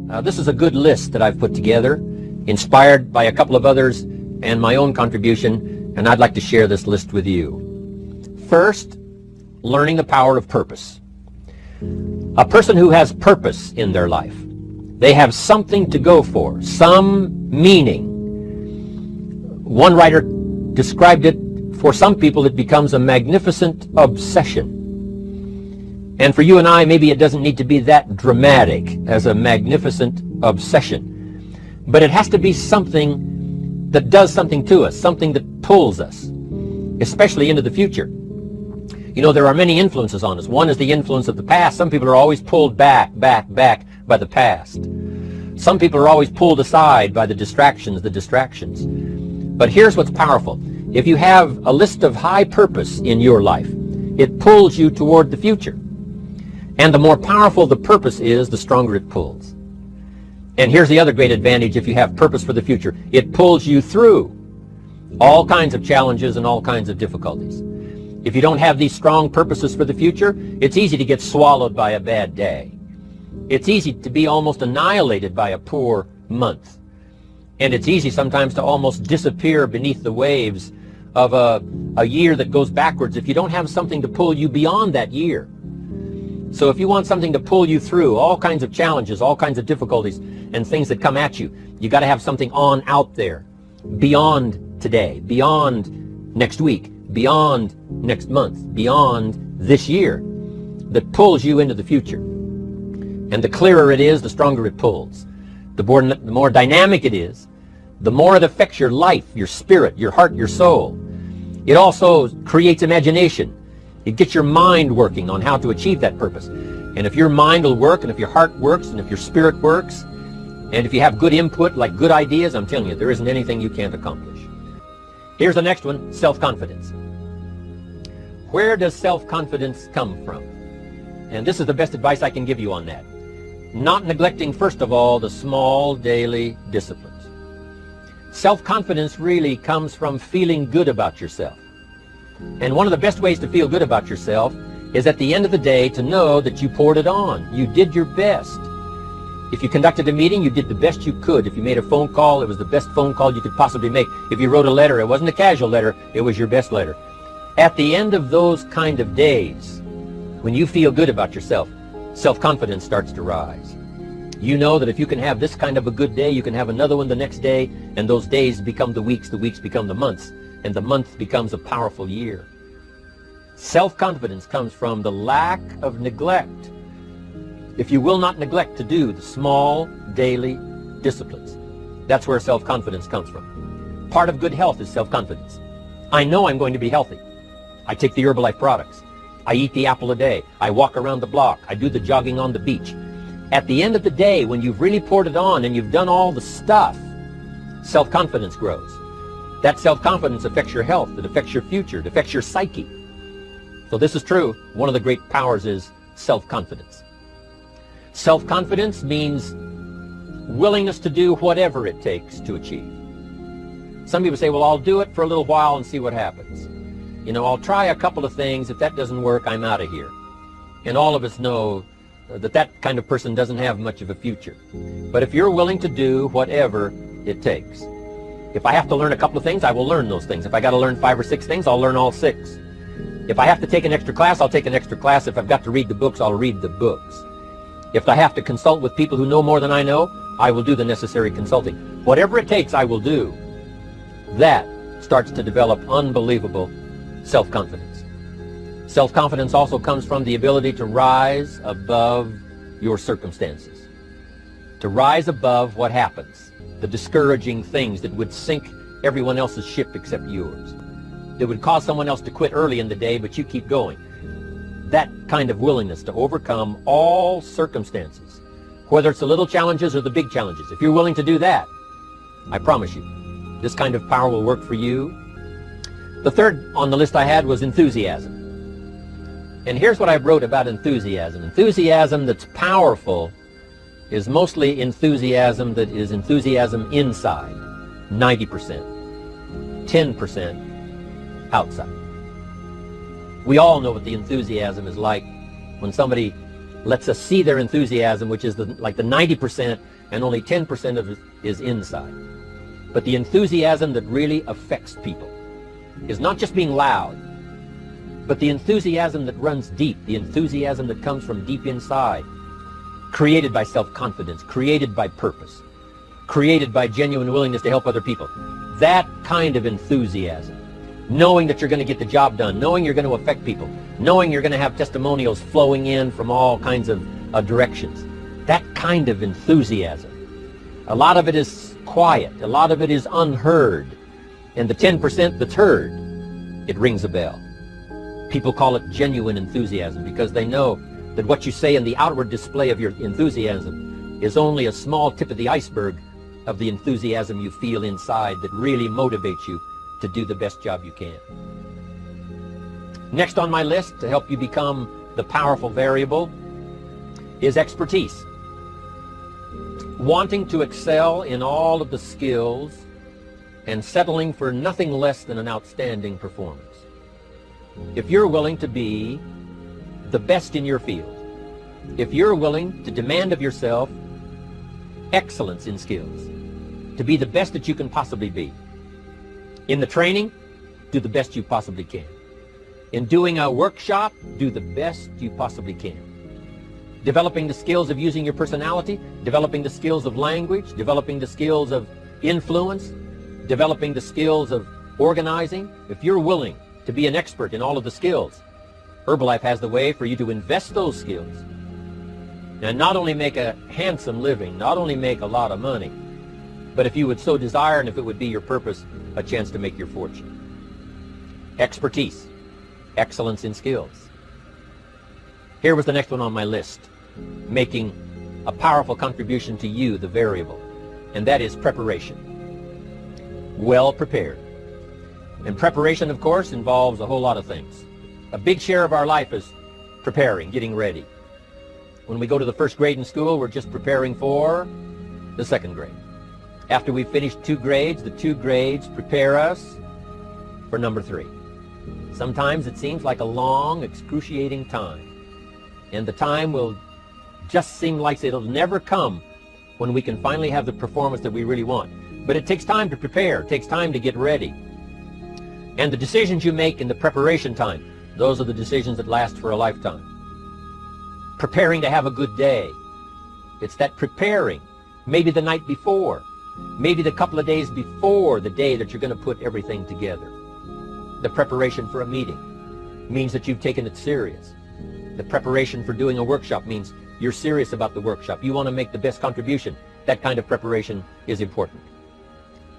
This is a good list that I've put together, inspired by a couple of others and my own contribution, and I'd like to share this list with you. First, learning the power of purpose. A person who has purpose in their life, they have something to go for, some meaning. One writer described it, for some people it becomes a magnificent obsession. And for you and I, maybe it doesn't need to be that dramatic as a magnificent obsession. But it has to be something that does something to us, something that pulls us, especially into the future. You know, there are many influences on us. One is the influence of the past. Some people are always pulled back by the past. Some people are always pulled aside by the distractions. But here's what's powerful. If you have a list of high purpose in your life, it pulls you toward the future. And the more powerful the purpose is, the stronger it pulls. And here's the other great advantage if you have purpose for the future. It pulls you through all kinds of challenges and all kinds of difficulties. If you don't have these strong purposes for the future, it's easy to get swallowed by a bad day. It's easy to be almost annihilated by a poor month. And it's easy sometimes to almost disappear beneath the waves of a year that goes backwards if you don't have something to pull you beyond that year. So if you want something to pull you through all kinds of challenges, all kinds of difficulties and things that come at you, you got to have something on out there, beyond today, beyond next week, beyond next month, beyond this year, that pulls you into the future. And the clearer it is, the stronger it pulls. The more dynamic it is, the more it affects your life, your spirit, your heart, your soul. It also creates imagination. It gets your mind working on how to achieve that purpose. And if your mind will work, and if your heart works, and if your spirit works, and if you have good input, like good ideas, I'm telling you, there isn't anything you can't accomplish. Here's the next one, self-confidence. Where does self-confidence come from? And this is the best advice I can give you on that. Not neglecting, first of all, the small daily disciplines. Self-confidence really comes from feeling good about yourself. And one of the best ways to feel good about yourself is at the end of the day to know that you poured it on. You did your best. If you conducted a meeting, you did the best you could. If you made a phone call, it was the best phone call you could possibly make. If you wrote a letter, it wasn't a casual letter, it was your best letter. At the end of those kind of days, when you feel good about yourself, self-confidence starts to rise. You know that if you can have this kind of a good day, you can have another one the next day, and those days become the weeks become the months, and the month becomes a powerful year. Self-confidence comes from the lack of neglect. If you will not neglect to do the small daily disciplines, that's where self-confidence comes from. Part of good health is self-confidence. I know I'm going to be healthy. I take the Herbalife products. I eat the apple a day. I walk around the block. I do the jogging on the beach. At the end of the day, when you've really poured it on and you've done all the stuff, self-confidence grows. That self-confidence affects your health. It affects your future. It affects your psyche. So this is true. One of the great powers is self-confidence. Self-confidence means willingness to do whatever it takes to achieve. Some people say, well, I'll do it for a little while and see what happens. You know, I'll try a couple of things. If that doesn't work, I'm out of here. And all of us know that that kind of person doesn't have much of a future. But if you're willing to do whatever it takes, if I have to learn a couple of things, I will learn those things. If I got to learn 5 or 6 things, I'll learn all 6. If I have to take an extra class, I'll take an extra class. If I've got to read the books, I'll read the books. If I have to consult with people who know more than I know, I will do the necessary consulting. Whatever it takes, I will do. That starts to develop unbelievable self-confidence. Self-confidence also comes from the ability to rise above your circumstances. To rise above what happens. The discouraging things that would sink everyone else's ship except yours. That would cause someone else to quit early in the day, but you keep going. That kind of willingness to overcome all circumstances, whether it's the little challenges or the big challenges. If you're willing to do that, I promise you, this kind of power will work for you. The third on the list I had was enthusiasm. And here's what I wrote about enthusiasm. Enthusiasm that's powerful is mostly enthusiasm that is enthusiasm inside, 90%, 10% outside. We all know what the enthusiasm is like when somebody lets us see their enthusiasm, which is like the 90%, and only 10% of it is inside. But the enthusiasm that really affects people is not just being loud, but the enthusiasm that runs deep, the enthusiasm that comes from deep inside, created by self-confidence, created by purpose, created by genuine willingness to help other people. That kind of enthusiasm, knowing that you're going to get the job done, knowing you're going to affect people, knowing you're going to have testimonials flowing in from all kinds of directions. That kind of enthusiasm. A lot of it is quiet. A lot of it is unheard. And the 10% that's heard, it rings a bell. People call it genuine enthusiasm because they know that what you say in the outward display of your enthusiasm is only a small tip of the iceberg of the enthusiasm you feel inside that really motivates you to do the best job you can. Next on my list to help you become the powerful variable is expertise. Wanting to excel in all of the skills and settling for nothing less than an outstanding performance. If you're willing to be the best in your field, if you're willing to demand of yourself excellence in skills, to be the best that you can possibly be, in the training, do the best you possibly can. In doing a workshop, do the best you possibly can. Developing the skills of using your personality, developing the skills of language, developing the skills of influence, developing the skills of organizing. If you're willing to be an expert in all of the skills, Herbalife has the way for you to invest those skills and not only make a handsome living, not only make a lot of money, but if you would so desire and if it would be your purpose, a chance to make your fortune. Expertise, excellence in skills. Here was the next one on my list, making a powerful contribution to you, the variable, and that is preparation. Well prepared. And preparation, of course, involves a whole lot of things. A big share of our life is preparing, getting ready. When we go to the first grade in school, we're just preparing for the second grade. After we've finished 2 grades, the 2 grades prepare us for number 3. Sometimes it seems like a long, excruciating time. And the time will just seem like it'll never come when we can finally have the performance that we really want. But it takes time to prepare. It takes time to get ready. And the decisions you make in the preparation time, those are the decisions that last for a lifetime. Preparing to have a good day. It's that preparing, maybe the night before, maybe the couple of days before the day that you're going to put everything together. The preparation for a meeting means that you've taken it serious. The preparation for doing a workshop means you're serious about the workshop. You want to make the best contribution. That kind of preparation is important.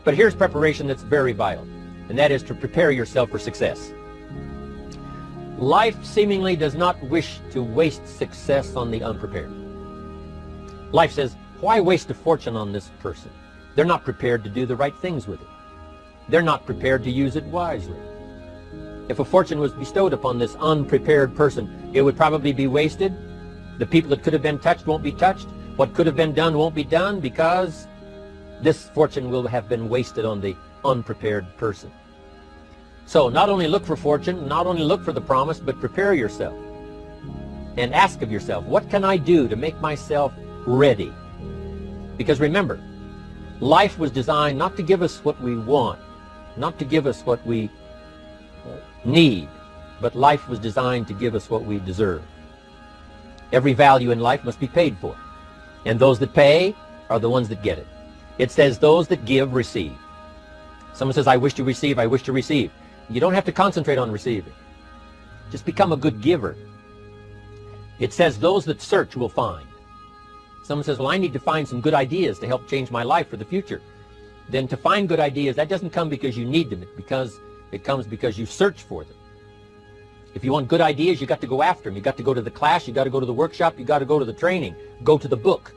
But here's preparation that's very vital, and that is to prepare yourself for success. Life seemingly does not wish to waste success on the unprepared. Life says, why waste a fortune on this person? They're not prepared to do the right things with it. They're not prepared to use it wisely. If a fortune was bestowed upon this unprepared person, it would probably be wasted. The people that could have been touched won't be touched. What could have been done won't be done because this fortune will have been wasted on the unprepared person. So not only look for fortune, not only look for the promise, but prepare yourself and ask of yourself, what can I do to make myself ready? Because remember, life was designed not to give us what we want, not to give us what we need, but life was designed to give us what we deserve. Every value in life must be paid for, and those that pay are the ones that get it. It says those that give receive. Someone says, I wish to receive, I wish to receive. You don't have to concentrate on receiving. Just become a good giver. It says those that search will find. Someone says, well, I need to find some good ideas to help change my life for the future. Then to find good ideas, that doesn't come because you need them. It comes because you search for them. If you want good ideas, you got to go after them. You got to go to the class, you got to go to the workshop, you got to go to the training, go to the book,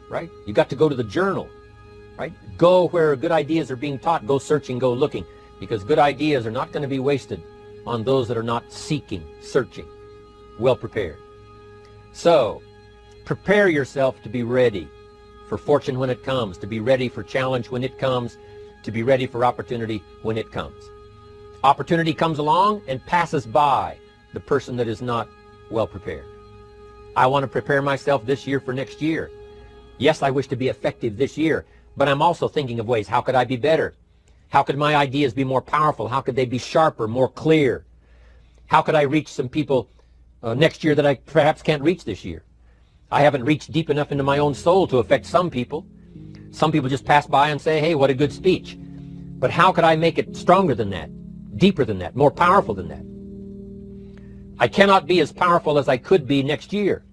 right? You got to go to the journal, right? Go where good ideas are being taught, go searching, go looking, because good ideas are not going to be wasted on those that are not seeking, searching, well prepared. So, prepare yourself to be ready for fortune when it comes, to be ready for challenge when it comes, to be ready for opportunity when it comes. Opportunity comes along and passes by the person that is not well prepared. I want to prepare myself this year for next year. Yes, I wish to be effective this year, but I'm also thinking of ways, how could I be better? How could my ideas be more powerful? How could they be sharper, more clear? How could I reach some people next year that I perhaps can't reach this year? I haven't reached deep enough into my own soul to affect some people. Some people just pass by and say, hey, what a good speech. But how could I make it stronger than that, deeper than that, more powerful than that? I cannot be as powerful as I could be next year.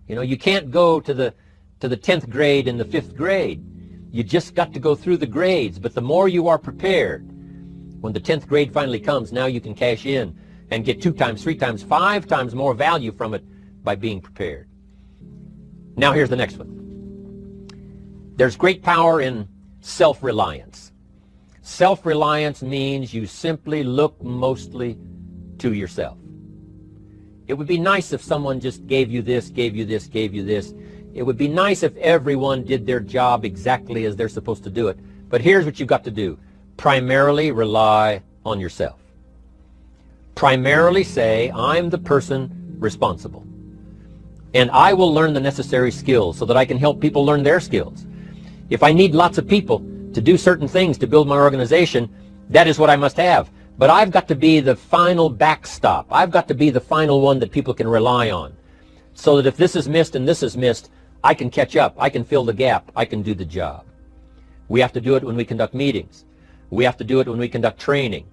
You know, you can't go to the 10th grade in the 5th grade. You just got to go through the grades. But the more you are prepared, when the 10th grade finally comes, now you can cash in and get 2 times, 3 times, 5 times more value from it by being prepared. Now here's the next one. There's great power in self-reliance. Self-reliance means you simply look mostly to yourself. It would be nice if someone just gave you this, gave you this, gave you this. It would be nice if everyone did their job exactly as they're supposed to do it. But here's what you've got to do. Primarily rely on yourself. Primarily say, I'm the person responsible. And I will learn the necessary skills so that I can help people learn their skills. If I need lots of people to do certain things to build my organization, that is what I must have. But I've got to be the final backstop. I've got to be the final one that people can rely on. So that if this is missed and this is missed, I can catch up. I can fill the gap. I can do the job. We have to do it when we conduct meetings. We have to do it when we conduct training.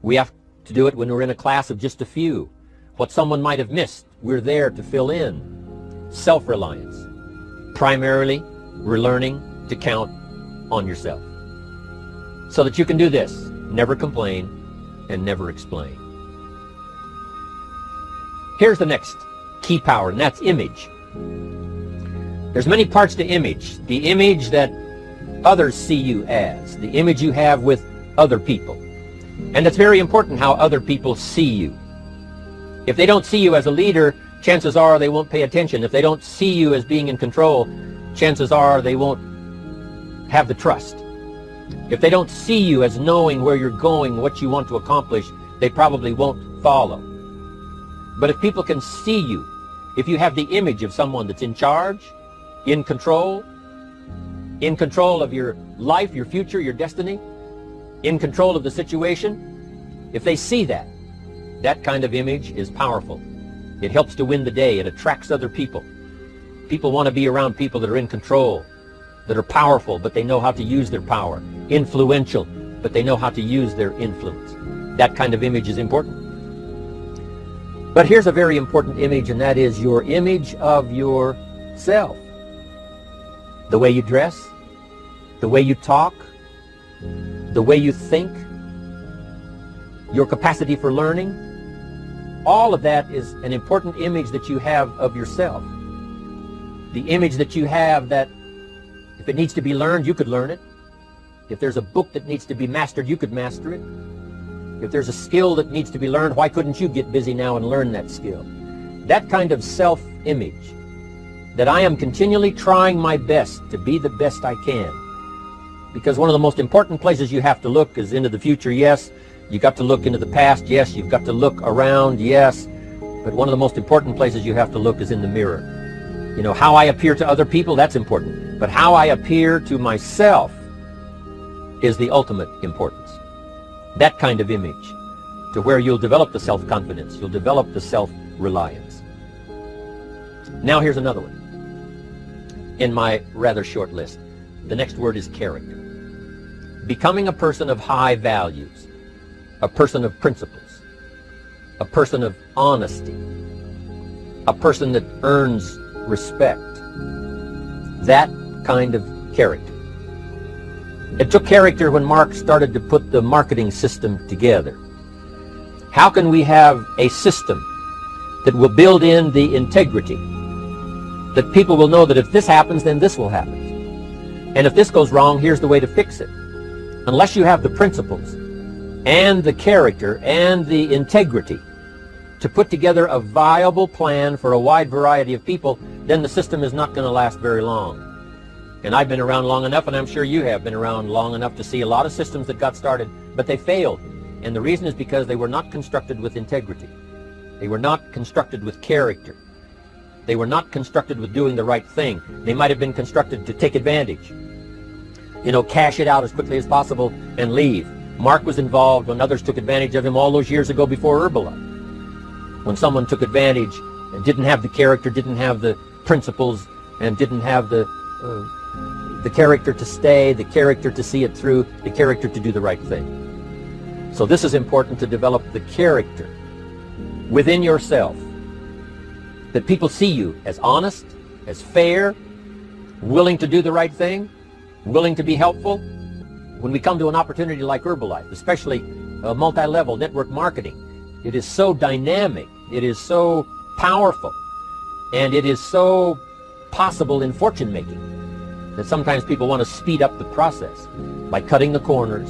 We have to do it when we're in a class of just a few. What someone might have missed, we're there to fill in. Self-reliance. Primarily, we're learning to count on yourself. So that you can do this. Never complain and never explain. Here's the next key power, and that's image. There's many parts to image. The image that others see you as, the image you have with other people. And it's very important how other people see you. If they don't see you as a leader, chances are they won't pay attention. If they don't see you as being in control, chances are they won't have the trust. If they don't see you as knowing where you're going, what you want to accomplish, they probably won't follow. But if people can see you, if you have the image of someone that's in charge, in control of your life, your future, your destiny, in control of the situation, if they see that, that kind of image is powerful. It helps to win the day. It attracts other people. People want to be around people that are in control, that are powerful, but they know how to use their power. Influential, but they know how to use their influence. That kind of image is important. But here's a very important image, and that is your image of yourself. The way you dress, the way you talk, the way you think, your capacity for learning, all of that is an important image that you have of yourself. The image that you have that if it needs to be learned, you could learn it. If there's a book that needs to be mastered, you could master it. If there's a skill that needs to be learned, why couldn't you get busy now and learn that skill? That kind of self-image, that I am continually trying my best to be the best I can. Because one of the most important places you have to look is into the future, yes. You've got to look into the past, yes. You've got to look around, yes. But one of the most important places you have to look is in the mirror. You know, how I appear to other people, that's important. But how I appear to myself is the ultimate importance. That kind of image, to where you'll develop the self-confidence, you'll develop the self-reliance. Now here's another one in my rather short list. The next word is character. Becoming a person of high values, a person of principles, a person of honesty, a person that earns respect. That kind of character. It took character when Mark started to put the marketing system together. How can we have a system that will build in the integrity, that people will know that if this happens, then this will happen. And if this goes wrong, here's the way to fix it. Unless you have the principles and the character and the integrity to put together a viable plan for a wide variety of people, then the system is not going to last very long. And I've been around long enough, and I'm sure you have been around long enough to see a lot of systems that got started, but they failed. And the reason is because they were not constructed with integrity. They were not constructed with character. They were not constructed with doing the right thing. They might have been constructed to take advantage. Cash it out as quickly as possible and leave. Mark was involved when others took advantage of him all those years ago before Herbalife. When someone took advantage and didn't have the character, didn't have the principles, and didn't have the character to stay, the character to see it through, the character to do the right thing. So this is important, to develop the character within yourself, that people see you as honest, as fair, willing to do the right thing, willing to be helpful. When we come to an opportunity like Herbalife, especially multi-level network marketing, it is so dynamic, it is so powerful, and it is so possible in fortune making that sometimes people want to speed up the process by cutting the corners,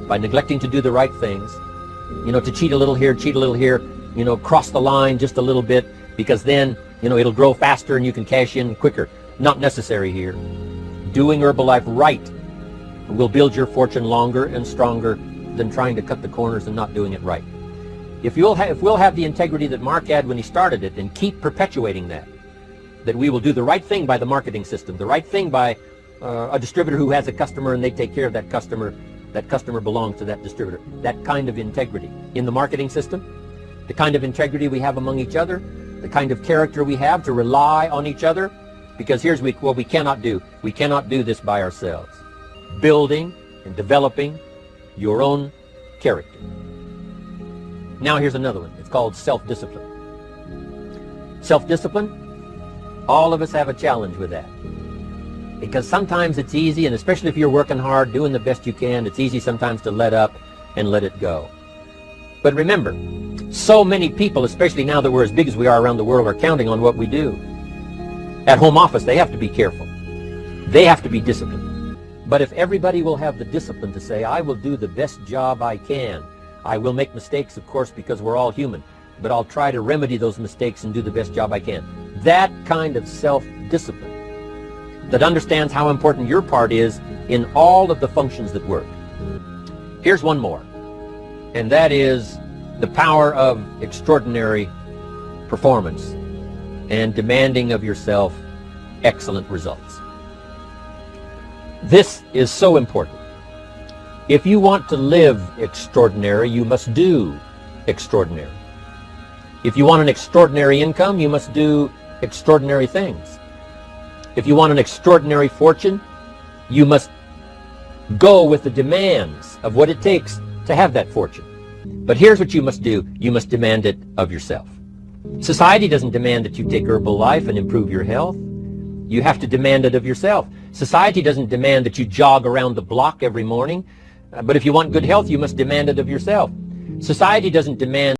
by neglecting to do the right things, to cheat a little here, cross the line just a little bit, because then, it'll grow faster and you can cash in quicker. Not necessary here. Doing Herbalife right will build your fortune longer and stronger than trying to cut the corners and not doing it right. If we'll have the integrity that Mark had when he started it, and keep perpetuating that we will do the right thing by the marketing system, the right thing by a distributor who has a customer and they take care of that customer belongs to that distributor. That kind of integrity in the marketing system, the kind of integrity we have among each other, the kind of character we have to rely on each other, because here's what we cannot do. We cannot do this by ourselves. Building and developing your own character. Now here's another one. It's called self-discipline. Self-discipline, all of us have a challenge with that. Because sometimes it's easy, and especially if you're working hard, doing the best you can, it's easy sometimes to let up and let it go. But remember, so many people, especially now that we're as big as we are around the world, are counting on what we do. At home office, they have to be careful. They have to be disciplined. But if everybody will have the discipline to say, I will do the best job I can. I will make mistakes, of course, because we're all human, but I'll try to remedy those mistakes and do the best job I can. That kind of self-discipline that understands how important your part is in all of the functions that work. Here's one more, and that is the power of extraordinary performance and demanding of yourself excellent results. This is so important. If you want to live extraordinary, you must do extraordinary. If you want an extraordinary income, you must do extraordinary things. If you want an extraordinary fortune, you must go with the demands of what it takes to have that fortune. But here's what you must do. You must demand it of yourself. Society doesn't demand that you take Herbalife and improve your health. You have to demand it of yourself. Society doesn't demand that you jog around the block every morning. But if you want good health, you must demand it of yourself. Society doesn't demand